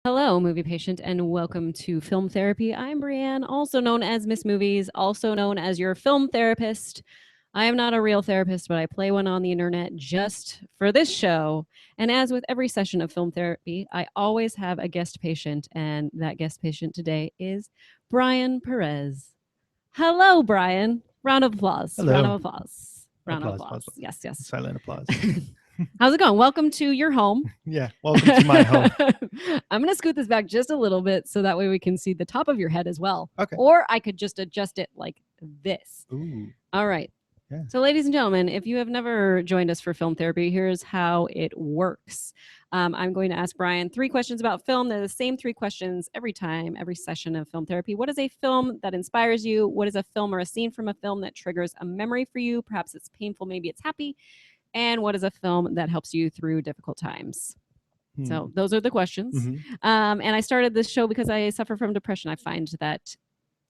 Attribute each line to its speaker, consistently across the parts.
Speaker 1: Hello, movie patient, and welcome to Film Therapy. I'm Brianne, also known as Miss Movies, also known as your film therapist. I am not a real therapist, but I play one on the internet just for this show. And as with every session of film therapy, I always have a guest patient, and that guest patient today is Brian Perez. Hello, Brian. Round of applause.
Speaker 2: Hello.
Speaker 1: Round of applause. Round of
Speaker 2: Applause,
Speaker 1: applause.
Speaker 2: applause.
Speaker 1: Yes, yes.
Speaker 2: Silent applause.
Speaker 1: How's it going? Welcome to your home.
Speaker 2: Yeah, welcome to my home.
Speaker 1: I'm going to scoot this back just a little bit so that way we can see the top of your head as well.
Speaker 2: Okay.
Speaker 1: Or I could just adjust it like this.
Speaker 2: Ooh.
Speaker 1: All right.
Speaker 2: Yeah.
Speaker 1: So, ladies and gentlemen, if you have never joined us for film therapy, here's how it works. I'm going to ask Brian 3 questions about film. They're the same 3 questions every time, every session of film therapy. What is a film that inspires you? What is a film or a scene from a film that triggers a memory for you? Perhaps it's painful, maybe it's happy. And what is a film that helps you through difficult times? So those are the questions.
Speaker 2: Mm-hmm.
Speaker 1: And I started this show because I suffer from depression. I find that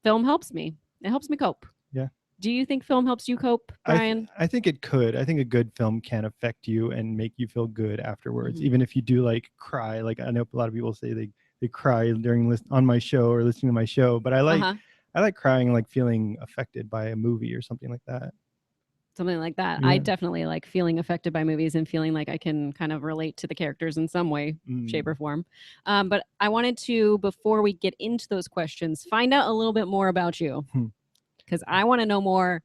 Speaker 1: film helps me. It helps me cope.
Speaker 2: Yeah.
Speaker 1: Do you think film helps you cope, Brian?
Speaker 2: I think it could. I think a good film can affect you and make you feel good afterwards,
Speaker 1: Mm-hmm.
Speaker 2: even if you do like cry. Like I know a lot of people say they cry during on my show or listening to my show, but I like crying and like feeling affected by a movie or something like that.
Speaker 1: Something like that.
Speaker 2: Yeah.
Speaker 1: I definitely like feeling affected by movies and feeling like I can kind of relate to the characters in some way, shape, or form. But I wanted to, before we get into those questions, find out a little bit more about you. Because I want to know more.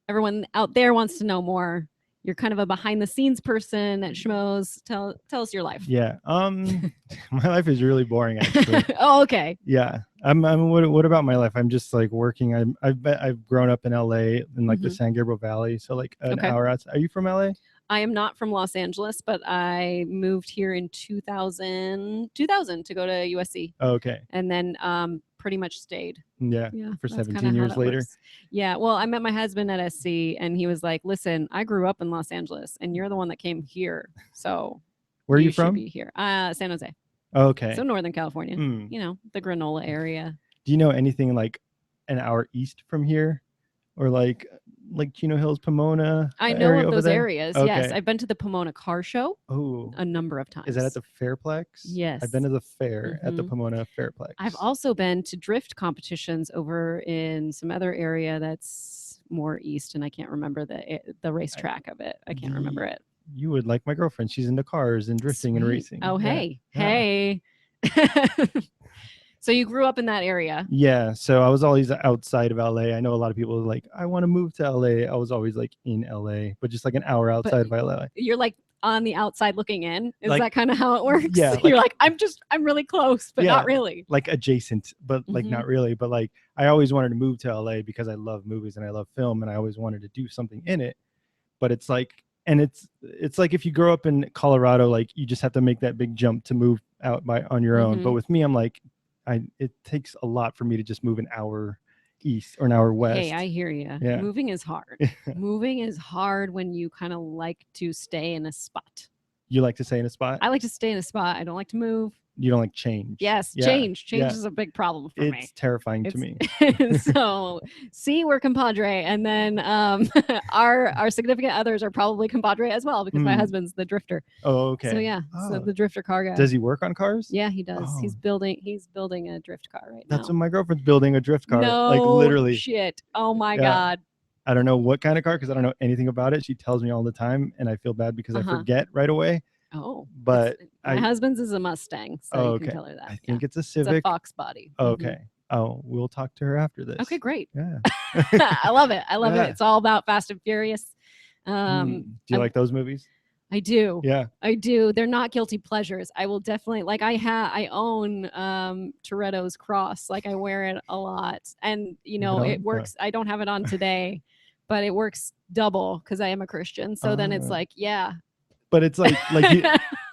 Speaker 1: Everyone out there wants to know more. You're kind of a behind the scenes person at Schmoes. Tell us your life.
Speaker 2: Yeah. My life is really boring actually.
Speaker 1: Oh, okay.
Speaker 2: Yeah. What about my life? I'm just like working. I've grown up in LA in like the San Gabriel Valley, so like an hour outside. Are you from LA?
Speaker 1: I am not from Los Angeles, but I moved here in 2000 to go to USC.
Speaker 2: Okay.
Speaker 1: And then pretty much stayed.
Speaker 2: Yeah, for 17 years later.
Speaker 1: Works. Yeah, well, I met my husband at SC, and he was like, "Listen, I grew up in Los Angeles, and you're the one that came here, so
Speaker 2: where are you from?
Speaker 1: Should be here, San Jose.
Speaker 2: Okay,
Speaker 1: so Northern California. You know, the granola area.
Speaker 2: Do you know anything like an hour east from here, or like Chino Hills, Pomona?
Speaker 1: I know of those areas. Okay. Yes, I've been to the Pomona Car Show.
Speaker 2: Oh,
Speaker 1: a number of times.
Speaker 2: Is that at the Fairplex?
Speaker 1: Yes,
Speaker 2: I've been to the fair at the Pomona Fairplex.
Speaker 1: I've also been to drift competitions over in some other area that's more east, and I can't remember the racetrack of it. I can't remember it.
Speaker 2: You would like my girlfriend. She's into cars and drifting and racing.
Speaker 1: Oh, hey. So you grew up in that area?
Speaker 2: Yeah. So I was always outside of LA. I know a lot of people are like, I want to move to LA. I was always like in LA, but just like an hour outside of LA.
Speaker 1: You're like on the outside looking in. Is that kind of how it works?
Speaker 2: Yeah.
Speaker 1: You're like, I'm really close, but not really.
Speaker 2: Like adjacent, but like not really. But like I always wanted to move to LA because I love movies and I love film, and I always wanted to do something in it. But it's like, and it's like if you grow up in Colorado, like you just have to make that big jump to move out on your own. But with me, I'm like, it takes a lot for me to just move an hour east or an hour west.
Speaker 1: Hey, I hear you. Yeah. Moving is hard. Moving is hard when you kind of like to stay in a spot.
Speaker 2: You like to stay in a spot?
Speaker 1: I like to stay in a spot. I don't like to move.
Speaker 2: You don't like change?
Speaker 1: Yes, change. Change is a big problem for me.
Speaker 2: It's terrifying to me.
Speaker 1: So, see, we're compadre, and then our significant others are probably compadre as well, because my husband's the drifter.
Speaker 2: Oh, okay.
Speaker 1: So yeah, so the drifter car guy.
Speaker 2: Does he work on cars?
Speaker 1: Yeah, he does. Oh. He's building a drift car right
Speaker 2: now. That's what my girlfriend's building, a drift car.
Speaker 1: No,
Speaker 2: like literally.
Speaker 1: Shit. Oh my God.
Speaker 2: I don't know what kind of car because I don't know anything about it. She tells me all the time, and I feel bad because I forget right away.
Speaker 1: Oh,
Speaker 2: but
Speaker 1: my husband's is a Mustang, so you can tell her that.
Speaker 2: I think it's a Civic.
Speaker 1: It's a Fox body.
Speaker 2: Okay. Oh, we'll talk to her after this.
Speaker 1: Okay, great.
Speaker 2: Yeah.
Speaker 1: I love it. I love it. It's all about Fast and Furious.
Speaker 2: Do you like those movies?
Speaker 1: I do.
Speaker 2: Yeah.
Speaker 1: I do. They're not guilty pleasures. I will definitely I own Toretto's cross. Like I wear it a lot. And it works. I don't have it on today, but it works double because I am a Christian. So then it's like, yeah.
Speaker 2: But it's like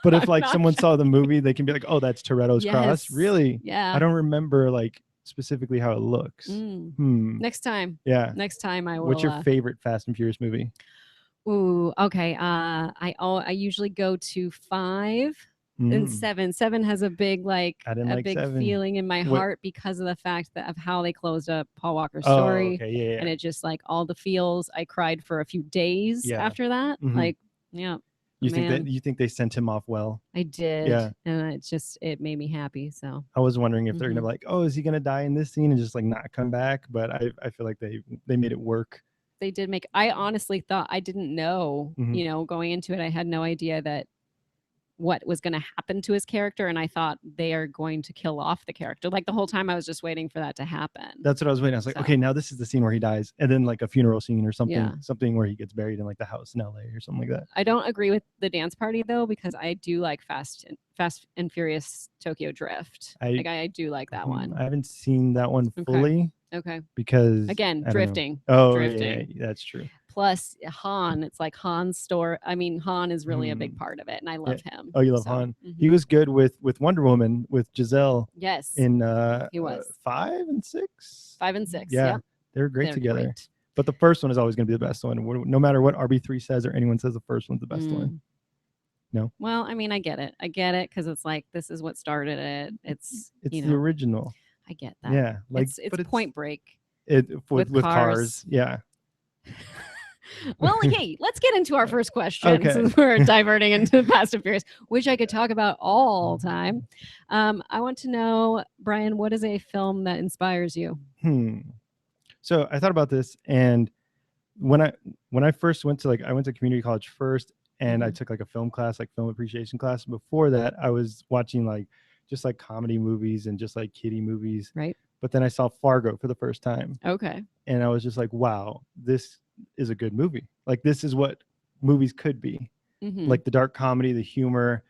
Speaker 2: but if like someone saw the movie, they can be like, oh, that's Toretto's cross. Really?
Speaker 1: Yeah.
Speaker 2: I don't remember like specifically how it looks.
Speaker 1: Next time.
Speaker 2: Yeah.
Speaker 1: Next time I will.
Speaker 2: What's your favorite Fast and Furious movie?
Speaker 1: Ooh, okay. I usually go to 5 and 7. 7 has a big feeling in my heart because of the fact of how they closed up Paul Walker's story.
Speaker 2: Okay. Yeah.
Speaker 1: And it just like all the feels. I cried for a few days after that. Like, yeah.
Speaker 2: You think they sent him off well?
Speaker 1: I did.
Speaker 2: Yeah.
Speaker 1: And it made me happy. So
Speaker 2: I was wondering if they're gonna be like, oh, is he gonna die in this scene and just like not come back? But I feel like they made it work.
Speaker 1: they did make, I honestly thought, I didn't know, going into it, I had no idea that what was going to happen to his character, and I thought they are going to kill off the character. Like the whole time I was just waiting for that to happen.
Speaker 2: That's what I was waiting. I was like, okay, now this is the scene where he dies, and then like a funeral scene or something, something where he gets buried in like the house in LA or something like that.
Speaker 1: I don't agree with the dance party though, because I do like Fast and Furious Tokyo Drift. I do like that one.
Speaker 2: I haven't seen that one fully.
Speaker 1: Okay.
Speaker 2: Because
Speaker 1: again, drifting.
Speaker 2: Drifting. Yeah, that's true.
Speaker 1: Plus Han, it's like Han's store. I mean, Han is really a big part of it, and I love him.
Speaker 2: Oh, you love Han? He was good with Wonder Woman with Giselle.
Speaker 1: Yes.
Speaker 2: In
Speaker 1: he was
Speaker 2: 5 and 6.
Speaker 1: 5 and 6.
Speaker 2: Yeah, they're great together. Great. But the first one is always going to be the best one. No matter what RB3 says or anyone says, the first one's the best one. No.
Speaker 1: Well, I mean, I get it because it's like this is what started it. It's
Speaker 2: the original.
Speaker 1: I get that.
Speaker 2: Yeah, like
Speaker 1: it's Point Break.
Speaker 2: With cars. Yeah.
Speaker 1: Well, hey, let's get into our first question since we're diverting into Fast and Furious, which I could talk about all time. I want to know, Brian, what is a film that inspires you?
Speaker 2: So I thought about this, and when I first went to I went to community college first, and I took like a film class, like film appreciation class. Before that, I was watching just comedy movies and just like kiddie movies.
Speaker 1: Right.
Speaker 2: But then I saw Fargo for the first time.
Speaker 1: Okay.
Speaker 2: And I was just like, wow, this is a good movie. Like, this is what movies could be. Like the dark comedy, the humor,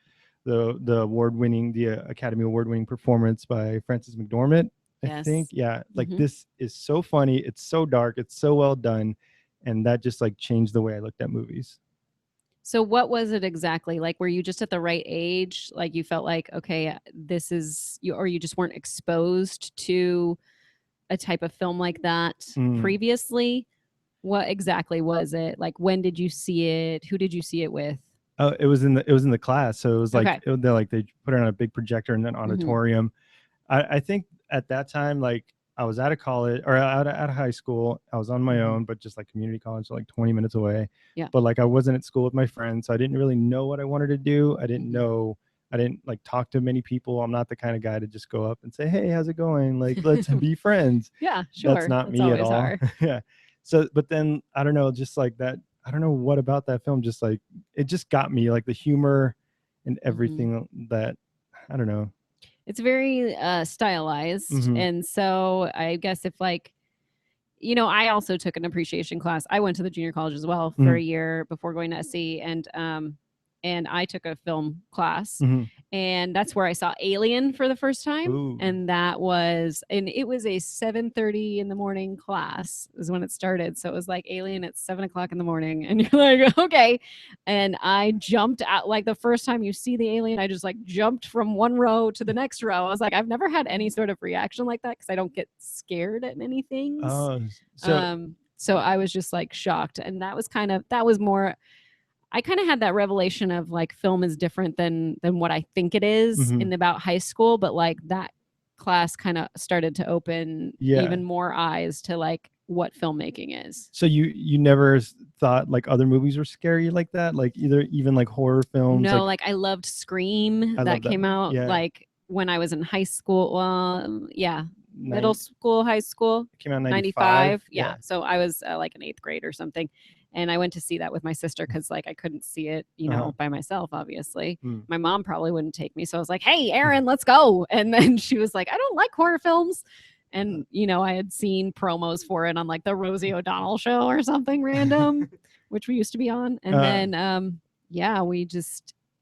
Speaker 2: the Academy Award-winning performance by Frances McDormand, I think. Yeah. Like this is so funny. It's so dark. It's so well done. And that just changed the way I looked at movies.
Speaker 1: So what was it exactly? Like, were you just at the right age? Like you felt like, okay, this is you, or you just weren't exposed to a type of film like that previously? What exactly was it? Like, when did you see it? Who did you see it with?
Speaker 2: Oh, it was in the class. So it was like, they put it on a big projector in an auditorium. I think at that time, I was out of college or out of high school. I was on my own, but just community college, so 20 minutes away.
Speaker 1: Yeah.
Speaker 2: But I wasn't at school with my friends, so I didn't really know what I wanted to do. I didn't talk to many people. I'm not the kind of guy to just go up and say, "Hey, how's it going? Let's be friends."
Speaker 1: Yeah, sure.
Speaker 2: That's not me at all. Yeah. So, but then I don't know, just that. I don't know what about that film. Just it just got me, the humor and everything that I don't know.
Speaker 1: It's very stylized. And so I guess if I also took an appreciation class. I went to the junior college as well for a year before going to SC, and I took a film class, and that's where I saw Alien for the first time.
Speaker 2: Ooh.
Speaker 1: And it was a 7:30 in the morning class is when it started. So it was like Alien at 7 o'clock in the morning, and you're like, okay. And I jumped out, the first time you see the alien, I just jumped from one row to the next row. I was like, I've never had any sort of reaction like that because I don't get scared at many things.
Speaker 2: Oh,
Speaker 1: so I was just shocked. And that was more, I kind of had that revelation of film is different than what I think it is in about high school. But that class kind of started to open even more eyes to what filmmaking is.
Speaker 2: So you never thought other movies were scary like that? Even horror films?
Speaker 1: No, I loved Scream. That came out when I was in high school. Well, yeah. Middle school, high school.
Speaker 2: It came out in
Speaker 1: 95. Yeah. So I was in 8th grade or something. And I went to see that with my sister because I couldn't see it, by myself, obviously. My mom probably wouldn't take me. So I was like, hey, Erin, let's go. And then she was like, I don't like horror films. And, I had seen promos for it on the Rosie O'Donnell show or something random, which we used to be on. And then,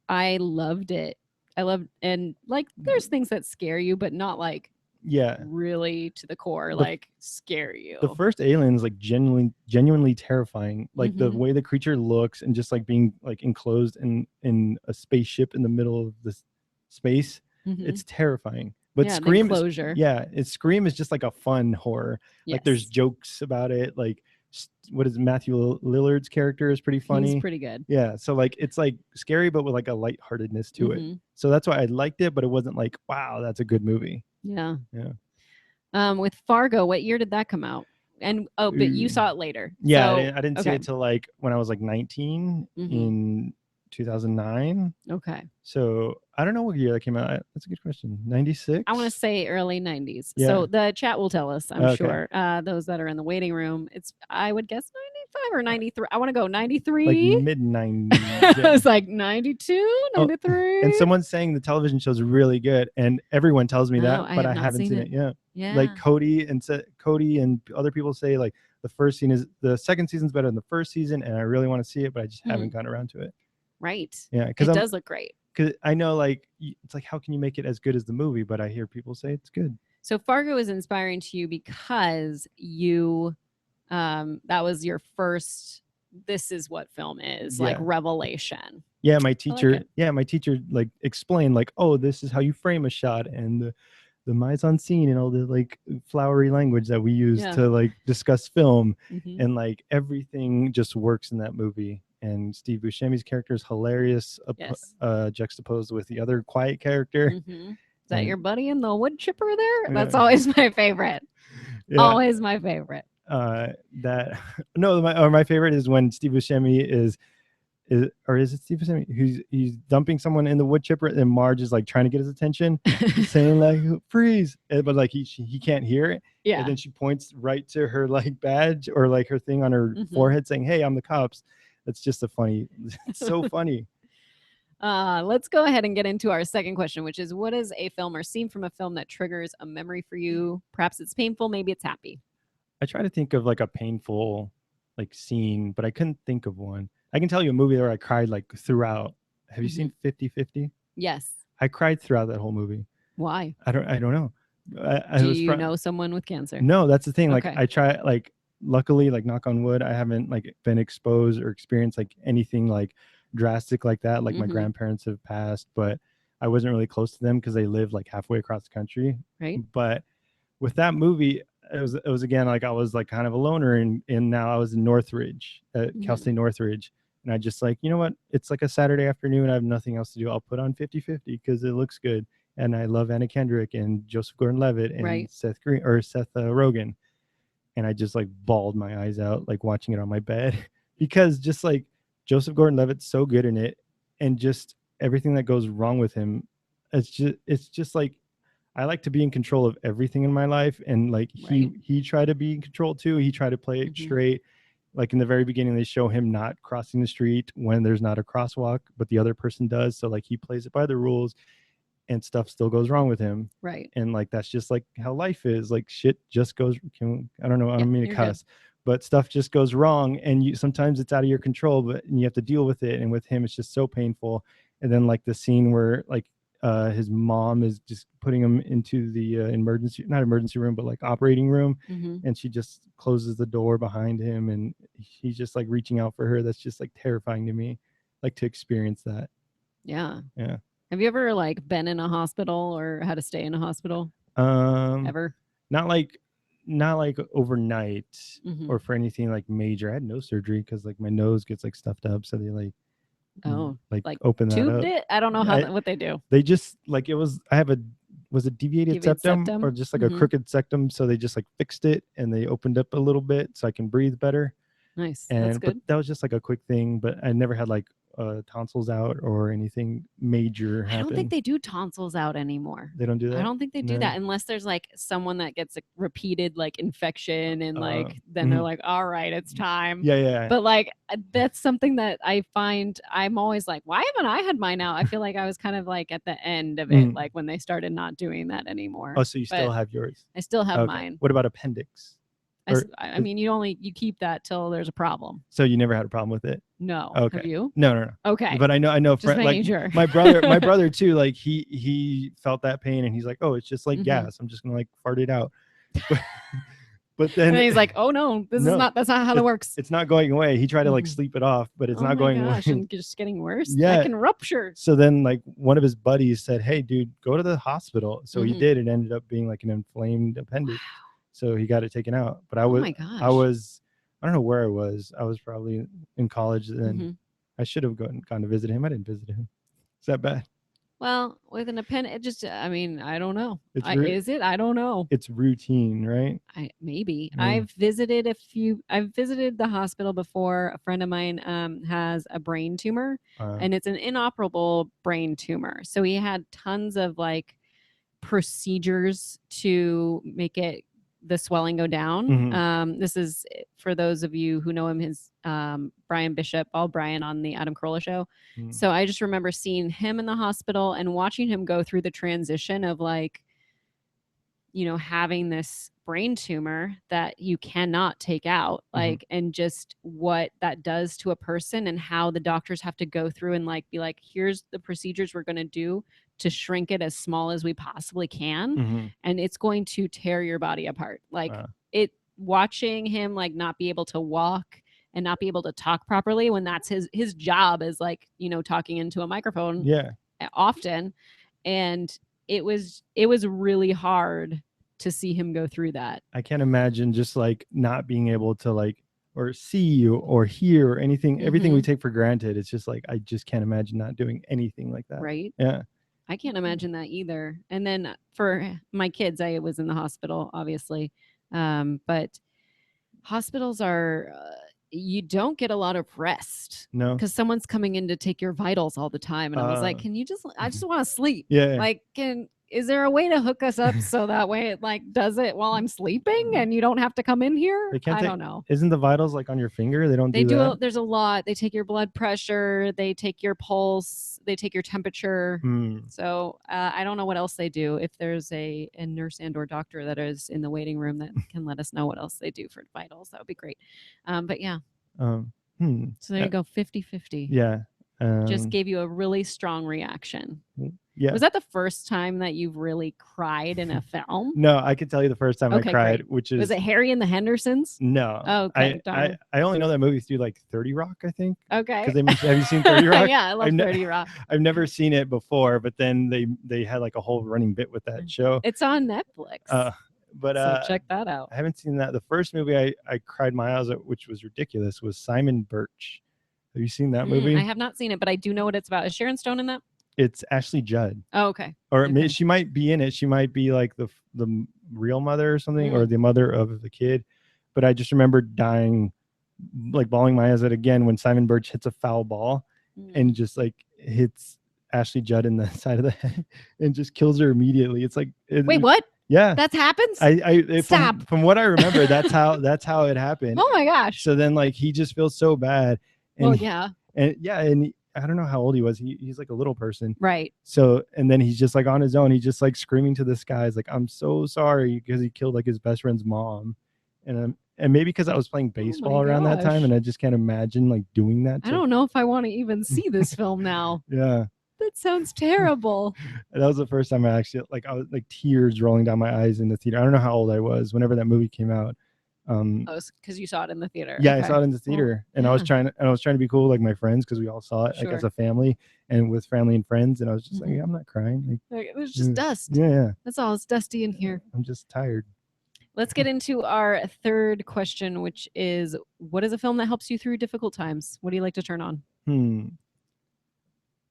Speaker 1: I loved it. And there's things that scare you, but not really to the core, scare you.
Speaker 2: The first Alien is genuinely terrifying. The way the creature looks and just being enclosed in a spaceship in the middle of this space. It's terrifying. But Scream Scream is just a fun horror.
Speaker 1: Yes.
Speaker 2: There's jokes about it. What is Matthew Lillard's character is pretty funny.
Speaker 1: He's pretty good.
Speaker 2: Yeah. So it's scary, but with a lightheartedness to it. So that's why I liked it, but it wasn't wow, that's a good movie.
Speaker 1: Yeah.
Speaker 2: Yeah.
Speaker 1: With Fargo, what year did that come out? And but you saw it later.
Speaker 2: Yeah, so, I didn't see it till when I was 19 in 2009.
Speaker 1: Okay.
Speaker 2: So I don't know what year that came out. That's a good question. 96.
Speaker 1: I want to say early 90s.
Speaker 2: Yeah.
Speaker 1: So the chat will tell us, I'm
Speaker 2: Okay.
Speaker 1: sure. Those that are in the waiting room, it's, I would guess 95 or 93. I want to go
Speaker 2: like
Speaker 1: 93.
Speaker 2: mid 90s.
Speaker 1: It's like 92, 93.
Speaker 2: And someone's saying the television show's really good, and everyone tells me that,
Speaker 1: I
Speaker 2: but
Speaker 1: have
Speaker 2: I
Speaker 1: not
Speaker 2: haven't
Speaker 1: seen
Speaker 2: seen
Speaker 1: it.
Speaker 2: it yet.
Speaker 1: Yeah.
Speaker 2: Like Cody and other people say like the second season's better than the first season, and I really want to see it, but I just haven't gotten around to it.
Speaker 1: Right.
Speaker 2: Yeah,
Speaker 1: It does look great.
Speaker 2: Because I know like it's like, how can you make it as good as the movie? But I hear people say it's good.
Speaker 1: So Fargo is inspiring to you because you that was your first, this is what film is, like, revelation.
Speaker 2: Yeah, my teacher,
Speaker 1: like
Speaker 2: like explained like, oh, this is how you frame a shot, and the mise en scene and all the like flowery language that we use to like discuss film, and like everything just works in that movie. And Steve Buscemi's character is hilarious, juxtaposed with the other quiet character.
Speaker 1: Is that your buddy in the wood chipper there? That's always my favorite. Always my favorite.
Speaker 2: My favorite is when Steve Buscemi is it Steve Buscemi? He's dumping someone in the wood chipper, and Marge is like trying to get his attention, saying like freeze, but like he can't hear it. Yeah. And then she points right to her like badge or like her thing on her forehead, saying, "Hey, I'm the cops." It's just it's so funny.
Speaker 1: Let's go ahead and get into our second question, which is, what is a film or scene from a film that triggers a memory for you? Perhaps it's painful, maybe it's happy.
Speaker 2: I try to think of like a painful like scene, but I couldn't think of one. I can tell you a movie where I cried like throughout. Have you seen 50-50?
Speaker 1: Yes.
Speaker 2: I cried throughout that whole movie.
Speaker 1: Why?
Speaker 2: I don't know.
Speaker 1: Do you know someone with cancer?
Speaker 2: No, that's the thing. Like I try, like luckily, like knock on wood, I haven't like been exposed or experienced like anything like drastic like that. Like my grandparents have passed, but I wasn't really close to them because they live like halfway across the country.
Speaker 1: Right.
Speaker 2: But with that movie, it was again like I was like kind of a loner, and now I was in Northridge at Cal State Northridge, and I just like, you know what, it's like a Saturday afternoon, I have nothing else to do, I'll put on 50-50 because it looks good, and I love Anna Kendrick and Joseph Gordon-Levitt and Seth Rogen, and I just like bawled my eyes out like watching it on my bed because just like Joseph Gordon-Levitt's so good in it, and just everything that goes wrong with him, it's just like I like to be in control of everything in my life, and like he tried to be in control too. He tried to play it straight. Like in the very beginning, they show him not crossing the street when there's not a crosswalk, but the other person does. So like he plays it by the rules, and stuff still goes wrong with him. Right. And like that's just like how life is. Like shit just goes. I don't know. I don't mean to cuss, but stuff just goes wrong, and sometimes it's out of your control, but you have to deal with it. And with him, it's just so painful. And then like the scene where like his mom is just putting him into the not emergency room, but like operating room, and she just closes the door behind him, and he's just like reaching out for her. That's just like terrifying to me, like to experience that.
Speaker 1: Yeah. Have you ever like been in a hospital or had to stay in a hospital? Ever?
Speaker 2: Not like overnight or for anything like major. I had no surgery because like my nose gets like stuffed up, so they like open that up.
Speaker 1: It? I don't know what they do.
Speaker 2: They just like was it deviated septum or just like a crooked septum, so they just like fixed it and they opened up a little bit so I can breathe better.
Speaker 1: Nice.
Speaker 2: And
Speaker 1: that's good.
Speaker 2: But that was just like a quick thing, but I never had like tonsils out or anything major happen.
Speaker 1: I don't think they do tonsils out anymore.
Speaker 2: They don't do that?
Speaker 1: I don't think they do that unless there's like someone that gets a repeated like infection, and like then they're like, all right, it's time.
Speaker 2: Yeah.
Speaker 1: But like that's something that I find I'm always like, why haven't I had mine out? I feel like I was kind of like at the end of it, like when they started not doing that anymore.
Speaker 2: Oh, so you still have yours?
Speaker 1: I still have mine.
Speaker 2: What about appendix?
Speaker 1: I mean, you keep that till there's a problem.
Speaker 2: So you never had a problem with it?
Speaker 1: No.
Speaker 2: Okay.
Speaker 1: Have you?
Speaker 2: No.
Speaker 1: Okay.
Speaker 2: But I know.
Speaker 1: Just making sure.
Speaker 2: My brother too. Like he felt that pain, and he's like, "Oh, it's just like gas. I'm just gonna like fart it out." But then
Speaker 1: and he's like, "Oh no, that's not how that works."
Speaker 2: It's not going away. He tried to like sleep it off, but it's not going away.
Speaker 1: And just getting worse.
Speaker 2: Yeah,
Speaker 1: that can rupture.
Speaker 2: So then, like one of his buddies said, "Hey, dude, go to the hospital." So he did. It ended up being like an inflamed appendix. Wow. So he got it taken out. But I don't know where I was. I was probably in college then. I should have gone to visit him. I didn't visit him. Is that bad?
Speaker 1: Well, with an appendix, it just, I mean, I don't know.
Speaker 2: It's
Speaker 1: Is it? I don't know.
Speaker 2: it's routine, right?
Speaker 1: Maybe.
Speaker 2: Yeah.
Speaker 1: I've visited the hospital before. A friend of mine has a brain tumor, and it's an inoperable brain tumor. So he had tons of like procedures to make the swelling go down.
Speaker 2: Mhm.
Speaker 1: This is for those of you who know him, his Brian Bishop, Bald Brian on the Adam Carolla show. So I just remember seeing him in the hospital and watching him go through the transition of like, having this brain tumor that you cannot take out, like, and just what that does to a person and how the doctors have to go through and like be like, here's the procedures we're going to do to shrink it as small as we possibly can. And it's going to tear your body apart. Like watching him like not be able to walk and not be able to talk properly when that's his job is like, talking into a microphone often. And it was really hard to see him go through that.
Speaker 2: I can't imagine just like not being able to like or see you or hear or anything. Everything we take for granted. It's just like I just can't imagine not doing anything like that.
Speaker 1: Right?
Speaker 2: Yeah.
Speaker 1: I can't imagine that either. And then for my kids, I was in the hospital, obviously. But hospitals are you don't get a lot of rest.
Speaker 2: No.
Speaker 1: Because someone's coming in to take your vitals all the time. And I was like, I just want to sleep.
Speaker 2: Yeah.
Speaker 1: Like, is there a way to hook us up so that way it like does it while I'm sleeping and you don't have to come in here? I don't know.
Speaker 2: Isn't the vitals like on your finger? They don't do that?
Speaker 1: There's a lot. They take your blood pressure. They take your pulse. They take your temperature. So I don't know what else they do. If there's a nurse and or doctor that is in the waiting room that can let us know what else they do for vitals, that would be great. But yeah. So there you go. 50-50.
Speaker 2: Yeah.
Speaker 1: Just gave you a really strong reaction.
Speaker 2: Yeah.
Speaker 1: Was that the first time that you've really cried in a film?
Speaker 2: No, I could tell you the first time I cried, which is...
Speaker 1: Was it Harry and the Hendersons?
Speaker 2: No.
Speaker 1: Oh, okay.
Speaker 2: I only know that movie through like 30 Rock, I think.
Speaker 1: Okay.
Speaker 2: Because have you seen 30 Rock?
Speaker 1: Yeah, I love 30 Rock.
Speaker 2: I've never seen it before, but then they had like a whole running bit with that show.
Speaker 1: It's on Netflix. So check that out.
Speaker 2: I haven't seen that. The first movie I cried my eyes at, which was ridiculous, was Simon Birch. Have you seen that movie?
Speaker 1: I have not seen it, but I do know what it's about. Is Sharon Stone in that?
Speaker 2: It's Ashley Judd.
Speaker 1: Oh, okay.
Speaker 2: Or she might be in it. She might be like the real mother or something, or the mother of the kid. But I just remember dying, like bawling my eyes out again when Simon Birch hits a foul ball and just like hits Ashley Judd in the side of the head and just kills her immediately. It's like
Speaker 1: wait, what?
Speaker 2: Yeah,
Speaker 1: that happens.
Speaker 2: Stop. From what I remember, that's how it happened.
Speaker 1: Oh my gosh.
Speaker 2: So then like he just feels so bad. And,
Speaker 1: well, yeah.
Speaker 2: And I don't know how old he was. He's like a little person.
Speaker 1: Right.
Speaker 2: So, and then he's just like on his own. He's just like screaming to the skies, like, I'm so sorry, because he killed like his best friend's mom. And maybe because I was playing baseball around that time, and I just can't imagine like doing that.
Speaker 1: I don't know if I want to even see this film now.
Speaker 2: Yeah.
Speaker 1: That sounds terrible.
Speaker 2: That was the first time I was like tears rolling down my eyes in the theater. I don't know how old I was whenever that movie came out.
Speaker 1: Because you saw it in the theater.
Speaker 2: Yeah, okay. I saw it in the theater, and I was trying to be cool like my friends, because we all saw it like as a family and with family and friends, and I was just like, I'm not crying.
Speaker 1: Like, it was just dust.
Speaker 2: Yeah,
Speaker 1: that's all. It's dusty in here.
Speaker 2: I'm just tired.
Speaker 1: Let's get into our third question, which is, what is a film that helps you through difficult times? What do you like to turn on?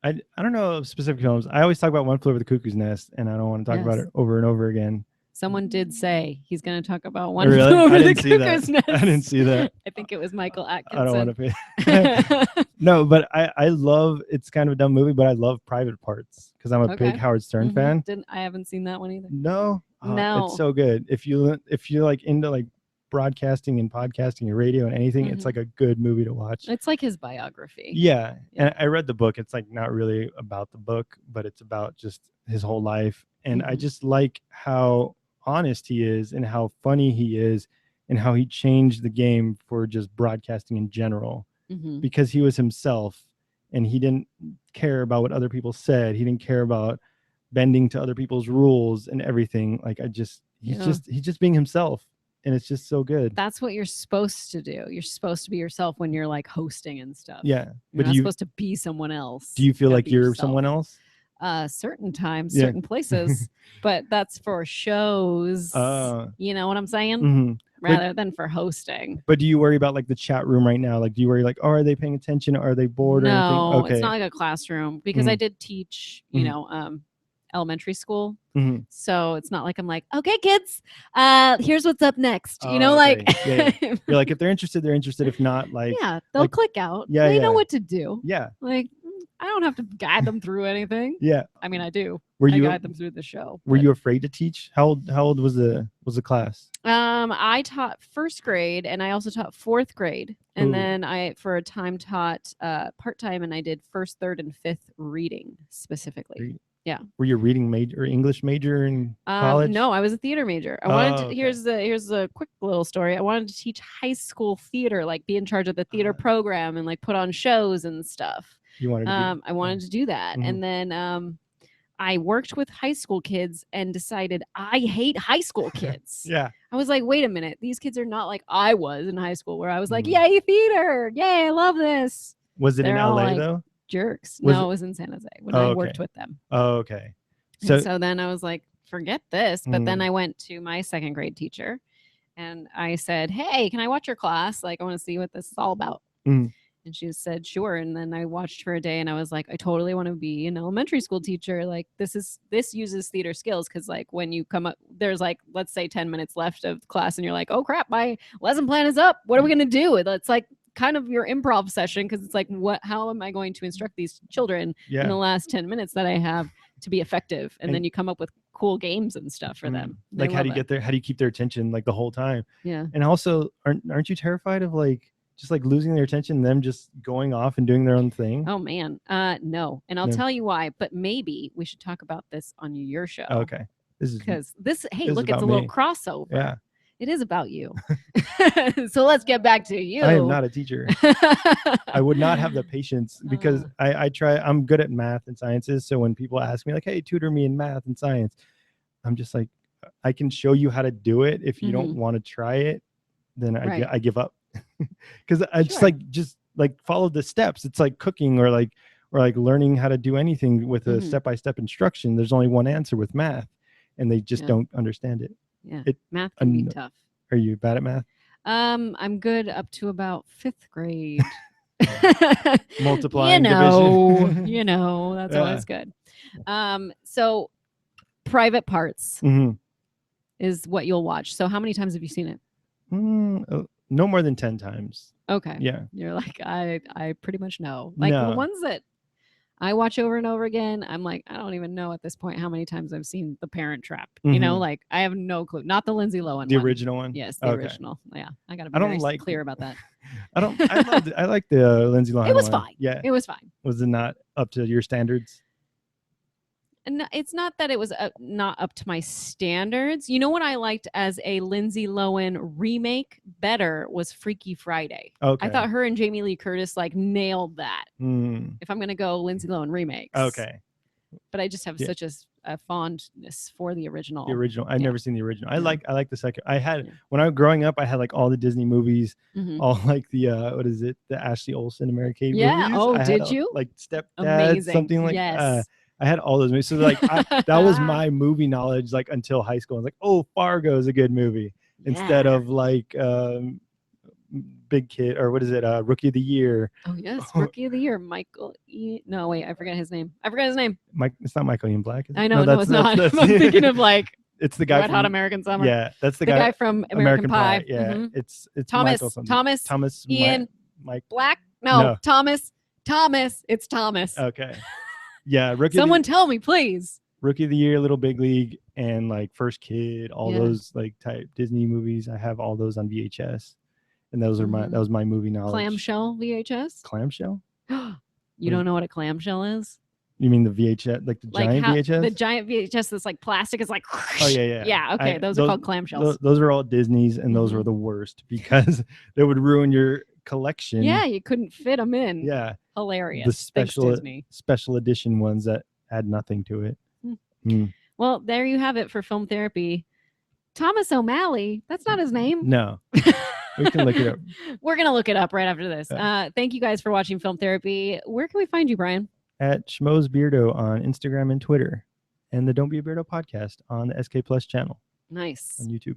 Speaker 2: I don't know of specific films. I always talk about One Flew Over the Cuckoo's Nest, and I don't want to talk about it over and over again.
Speaker 1: Someone did say he's going to talk about One Flew Over the Cuckoo's Nest.
Speaker 2: I didn't see that.
Speaker 1: I think it was Michael Atkinson.
Speaker 2: I don't want to pay. No, but I love, it's kind of a dumb movie, but I love Private Parts because I'm a big Howard Stern fan.
Speaker 1: I haven't seen that one either.
Speaker 2: No?
Speaker 1: No.
Speaker 2: It's so good. If you're like into like broadcasting and podcasting and radio and anything, it's like a good movie to watch.
Speaker 1: It's like his biography.
Speaker 2: Yeah. And I read the book. It's like not really about the book, but it's about just his whole life. And I just like how honest he is and how funny he is and how he changed the game for just broadcasting in general, because he was himself and he didn't care about what other people said. He didn't care about bending to other people's rules and everything. Like he's just being himself, and it's just so good.
Speaker 1: That's what you're supposed to do. You're supposed to be yourself when you're like hosting and stuff.
Speaker 2: Yeah.
Speaker 1: You're not supposed to be someone else.
Speaker 2: Do you feel like you're someone else?
Speaker 1: Certain times, certain places, but that's for shows. You know what I'm saying? rather than for hosting.
Speaker 2: But do you worry about like the chat room right now? Like, do you worry like, oh, are they paying attention? Are they bored or anything?
Speaker 1: No,
Speaker 2: Okay.
Speaker 1: it's not like a classroom because I did teach, elementary school. So it's not like I'm like, okay, kids, here's what's up next. Like
Speaker 2: yeah. You're like, if they're interested, they're interested. If not, like,
Speaker 1: yeah, they'll click out.
Speaker 2: Yeah,
Speaker 1: they know what to do.
Speaker 2: Yeah.
Speaker 1: Like, I don't have to guide them through anything.
Speaker 2: Yeah.
Speaker 1: I mean, I do. I guide them through the show.
Speaker 2: Were you afraid to teach? How old was the class?
Speaker 1: I taught first grade and I also taught fourth grade. And then I, for a time, taught part-time, and I did first, third, and fifth reading specifically. Yeah.
Speaker 2: Were you a reading major or English major in college?
Speaker 1: No, I was a theater major. I wanted to, here's a quick little story. I wanted to teach high school theater, like be in charge of the theater program and like put on shows and stuff.
Speaker 2: You wanted to
Speaker 1: I wanted to do that. And then I worked with high school kids and decided I hate high school kids.
Speaker 2: Yeah.
Speaker 1: I was like, wait a minute. These kids are not like I was in high school where I was like, yay, theater. Yay, I love this.
Speaker 2: Was it in LA though?
Speaker 1: Jerks. No, it was in San Jose when I worked with them.
Speaker 2: Oh, okay.
Speaker 1: So then I was like, forget this. But then I went to my second grade teacher and I said, hey, can I watch your class? Like, I want to see what this is all about. And she said, sure. And then I watched for a day and I was like, I totally want to be an elementary school teacher. Like this uses theater skills. Cause like when you come up, there's like, let's say 10 minutes left of class and you're like, oh crap, my lesson plan is up. What are we going to do? It's like kind of your improv session. Cause it's like, how am I going to instruct these children in the last 10 minutes that I have to be effective? And then you come up with cool games and stuff for them.
Speaker 2: Like how do you keep their attention like the whole time?
Speaker 1: Yeah.
Speaker 2: And also aren't you terrified of like, just like losing their attention, them just going off and doing their own thing?
Speaker 1: Oh man. No. And I'll tell you why, but maybe we should talk about this on your show.
Speaker 2: Okay.
Speaker 1: Because hey, look, it's a little crossover.
Speaker 2: Yeah.
Speaker 1: It is about you. So let's get back to you.
Speaker 2: I am not a teacher. I would not have the patience because I'm good at math and sciences. So when people ask me like, hey, tutor me in math and science, I'm just like, I can show you how to do it. If you don't want to try it, then I give up. Because I just like follow the steps. It's like cooking or like learning how to do anything with a step-by-step instruction. There's only one answer with math, and they just don't understand it.
Speaker 1: Yeah, math can be tough.
Speaker 2: Are you bad at math?
Speaker 1: I'm good up to about fifth grade.
Speaker 2: Multiplying, division.
Speaker 1: That's always good. So Private Parts is what you'll watch. So how many times have you seen it?
Speaker 2: No more than 10 times.
Speaker 1: Okay.
Speaker 2: Yeah.
Speaker 1: You're like, I pretty much know. Like the ones that I watch over and over again, I'm like, I don't even know at this point how many times I've seen The Parent Trap. Like I have no clue. Not the Lindsay Lohan
Speaker 2: The
Speaker 1: one.
Speaker 2: original one?
Speaker 1: Yes, the original. Yeah. I gotta be very clear about that.
Speaker 2: I like the Lindsay Lohan one.
Speaker 1: It was fine.
Speaker 2: Yeah.
Speaker 1: It was fine.
Speaker 2: Was it not up to your standards?
Speaker 1: No, it's not that it was not up to my standards. You know what I liked as a Lindsay Lohan remake better was Freaky Friday.
Speaker 2: Okay.
Speaker 1: I thought her and Jamie Lee Curtis like nailed that. If I'm going to go Lindsay Lohan remakes.
Speaker 2: Okay.
Speaker 1: But I just have such a fondness for the original.
Speaker 2: The original. I've never seen the original. I like the second. I had when I was growing up, I had like all the Disney movies, all like the what is it? The Ashley Olsen and Mary Kate movies.
Speaker 1: Oh, did you?
Speaker 2: Like Stepdad, something like I had all those movies. So like that was my movie knowledge like until high school. I was like, oh, Fargo is a good movie instead of like Big Kid or what is it? Rookie of the Year.
Speaker 1: Oh yes, Rookie of the Year. Michael. No, wait, I forget his name.
Speaker 2: It's not Michael Ian Black.
Speaker 1: I know, no, it's not. I'm thinking of like.
Speaker 2: It's the guy
Speaker 1: Red
Speaker 2: from
Speaker 1: Hot American Summer.
Speaker 2: Yeah, that's the
Speaker 1: guy from American Pie.
Speaker 2: Yeah, it's
Speaker 1: Thomas.
Speaker 2: Thomas
Speaker 1: Ian.
Speaker 2: Mike
Speaker 1: Black. No, Thomas. It's Thomas.
Speaker 2: Okay. Yeah,
Speaker 1: Someone tell me, please.
Speaker 2: Rookie of the Year, Little Big League, and like First Kid, all those like type Disney movies. I have all those on VHS, and those are that was my movie knowledge.
Speaker 1: Clamshell VHS.
Speaker 2: Clamshell.
Speaker 1: You don't know what a clamshell is?
Speaker 2: You mean the VHS, like the giant VHS?
Speaker 1: The giant VHS that's like plastic is like.
Speaker 2: Oh yeah.
Speaker 1: Yeah. Okay, those are called clamshells.
Speaker 2: Those are all Disney's, and those were the worst because they would ruin your collection.
Speaker 1: Yeah, you couldn't fit them in.
Speaker 2: Yeah.
Speaker 1: Hilarious.
Speaker 2: The special edition ones that add nothing to it.
Speaker 1: Well, there you have it for Film Therapy. Thomas O'Malley, that's not his name.
Speaker 2: No. We can look it up.
Speaker 1: We're going to look it up right after this. Thank you guys for watching Film Therapy. Where can we find you, Brian?
Speaker 2: At Schmoes Beardo on Instagram and Twitter. And the Don't Be a Beardo podcast on the SK Plus channel.
Speaker 1: Nice.
Speaker 2: On YouTube.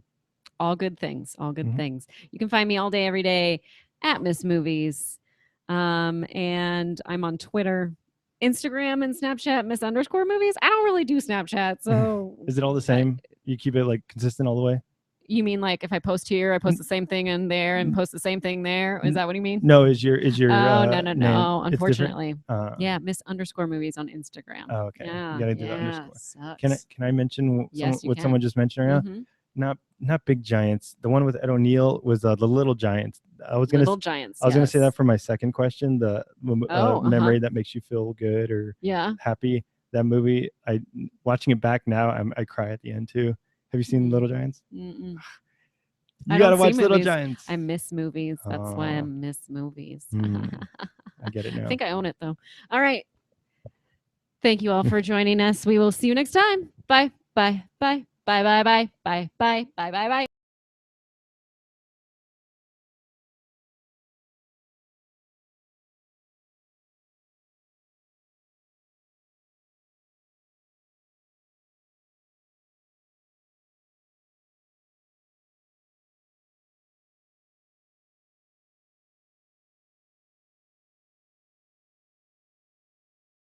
Speaker 1: All good things. All good
Speaker 2: Mhm.
Speaker 1: things. You can find me all day, every day at Miss Movies. And I'm on Twitter, Instagram, and Snapchat, Miss_movies. I don't really do Snapchat, so
Speaker 2: Is it all the same? You keep it like consistent all the way?
Speaker 1: you mean like if I post here, I post
Speaker 2: N-
Speaker 1: the same thing in there and
Speaker 2: n-
Speaker 1: post the same thing there? Is that what you mean?
Speaker 2: No, is your
Speaker 1: Oh, no, no,
Speaker 2: name?
Speaker 1: no.
Speaker 2: It's different.
Speaker 1: Unfortunately. Yeah, Miss_movies on Instagram.
Speaker 2: Oh, okay. You
Speaker 1: Yeah,
Speaker 2: gotta do the
Speaker 1: yeah.
Speaker 2: underscore.
Speaker 1: Sucks.
Speaker 2: Can I mention
Speaker 1: Yes, you
Speaker 2: what someone
Speaker 1: can.
Speaker 2: just mentioned right now?
Speaker 1: Mhm.
Speaker 2: Not Big Giants. The one with Ed O'Neill was the Little Giants.
Speaker 1: Little Giants.
Speaker 2: I was gonna say
Speaker 1: Yes.
Speaker 2: that for my second question. The
Speaker 1: Oh,
Speaker 2: memory that makes you feel good or
Speaker 1: Yeah.
Speaker 2: happy. That movie. I watching it back now. I cry at the end too. Have you seen Little Giants?
Speaker 1: Mm-mm.
Speaker 2: You
Speaker 1: I
Speaker 2: gotta
Speaker 1: don't see
Speaker 2: watch Little
Speaker 1: movies.
Speaker 2: Giants.
Speaker 1: I miss movies. That's why I
Speaker 2: Oh,
Speaker 1: miss movies.
Speaker 2: I get it
Speaker 1: I
Speaker 2: now.
Speaker 1: think I own it though. All right. Thank you all for joining us. We will see you next time. Bye. Bye. Bye. Bye. Bye. Bye. Bye. Bye. Bye. Bye. Bye.